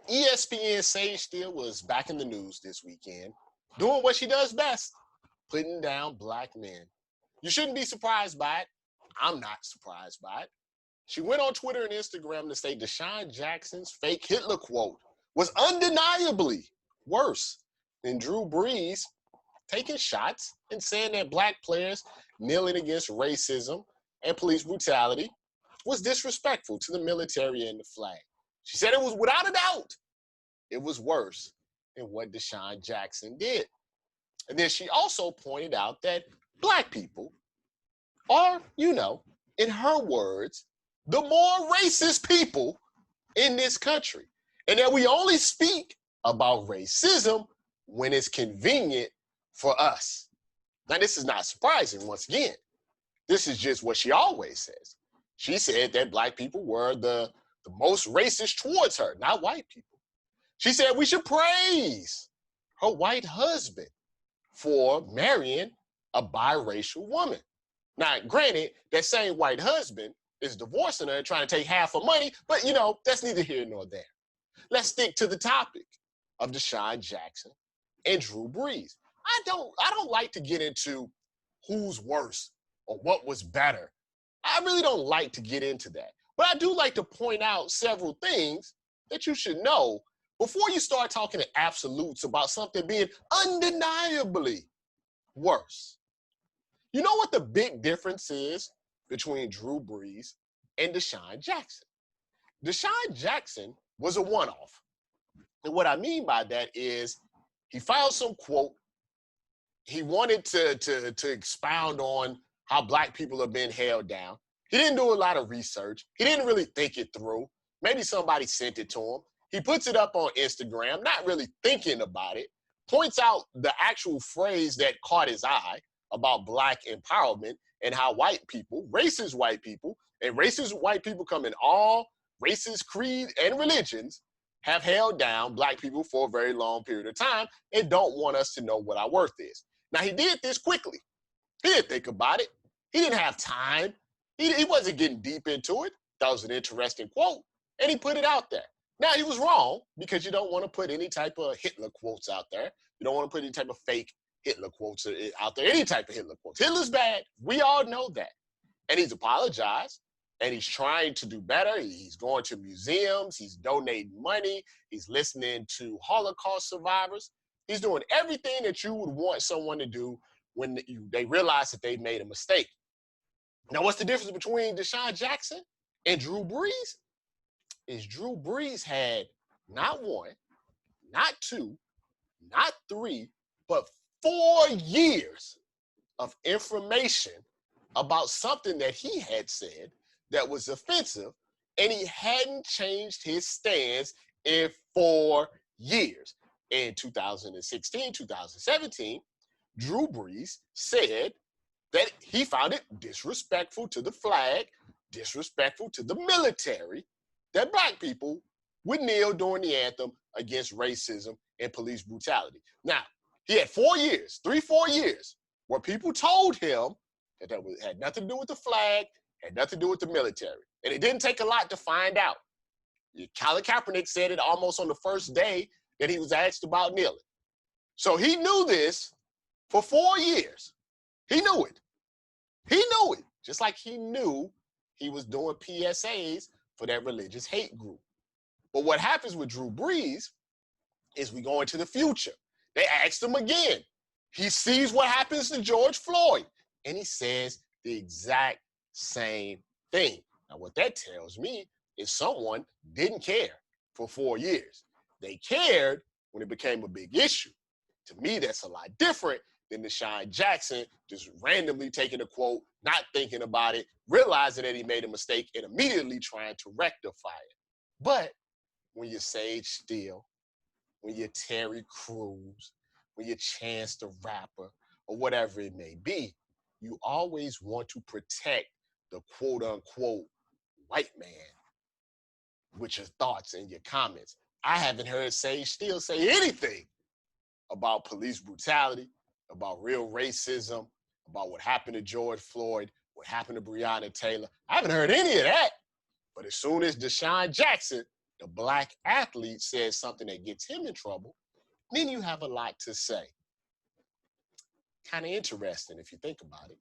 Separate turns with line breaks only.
ESPN Sage Steele was back in the news this weekend, doing what she does best, putting down black men. You shouldn't be surprised by it. I'm not surprised by it. She went on Twitter and Instagram to say Desean Jackson's fake Hitler quote was undeniably worse than Drew Brees taking shots and saying that black players kneeling against racism and police brutality was disrespectful to the military and the flag. She said it was without a doubt, it was worse than what Desean Jackson did. And then she also pointed out that black people are, in her words, the more racist people in this country. And that we only speak about racism when it's convenient for us. Now, this is not surprising once again. This is just what she always says. She said that black people were the most racist towards her, not white people. She said we should praise her white husband for marrying a biracial woman. Now, granted, that same white husband is divorcing her and trying to take half her money, but that's neither here nor there. Let's stick to the topic of Desean Jackson and Drew Brees. I don't like to get into who's worse or what was better. I really don't like to get into that. But I do like to point out several things that you should know before you start talking in absolutes about something being undeniably worse. You know what the big difference is between Drew Brees and Desean Jackson? Desean Jackson was a one-off. And what I mean by that is he filed some quote. He wanted to expound on how black people are being held down. He didn't do a lot of research. He didn't really think it through. Maybe somebody sent it to him. He puts it up on Instagram, not really thinking about it, points out the actual phrase that caught his eye about black empowerment and how white people, racist white people, and racist white people come in all races, creed, and religions, have held down black people for a very long period of time and don't want us to know what our worth is. Now, he did this quickly. He didn't think about it. He didn't have time. He wasn't getting deep into it. That was an interesting quote, and he put it out there. Now, he was wrong because you don't want to put any type of Hitler quotes out there. You don't want to put any type of fake Hitler quotes out there, any type of Hitler quotes. Hitler's bad. We all know that. And he's apologized, and he's trying to do better. He's going to museums. He's donating money. He's listening to Holocaust survivors. He's doing everything that you would want someone to do when they realize that they've made a mistake. Now, what's the difference between Desean Jackson and Drew Brees? Is Drew Brees had not one, not two, not three, but 4 years of information about something that he had said that was offensive, and he hadn't changed his stance in 4 years. In 2016, 2017, Drew Brees said that he found it disrespectful to the flag, disrespectful to the military, that black people would kneel during the anthem against racism and police brutality. Now, he had 4 years, 4 years, where people told him that had nothing to do with the flag, had nothing to do with the military. And it didn't take a lot to find out. Colin Kaepernick said it almost on the first day that he was asked about kneeling. So he knew this for 4 years. He knew it. He knew it. Just like he knew he was doing PSAs for that religious hate group. But what happens with Drew Brees is we go into the future. They asked him again. He sees what happens to George Floyd, and he says the exact same thing. Now, what that tells me is someone didn't care for 4 years. They cared when it became a big issue. To me, that's a lot different than Desean Jackson just randomly taking a quote, not thinking about it, realizing that he made a mistake, and immediately trying to rectify it. But when you're Sage Steele, when you're Terry Crews, when you're Chance the Rapper, or whatever it may be, you always want to protect the quote-unquote white man with your thoughts and your comments. I haven't heard Sage Steele say anything about police brutality, about real racism, about what happened to George Floyd, what happened to Breonna Taylor. I haven't heard any of that. But as soon as Desean Jackson the black athlete says something that gets him in trouble, then you have a lot to say. Kind of interesting if you think about it.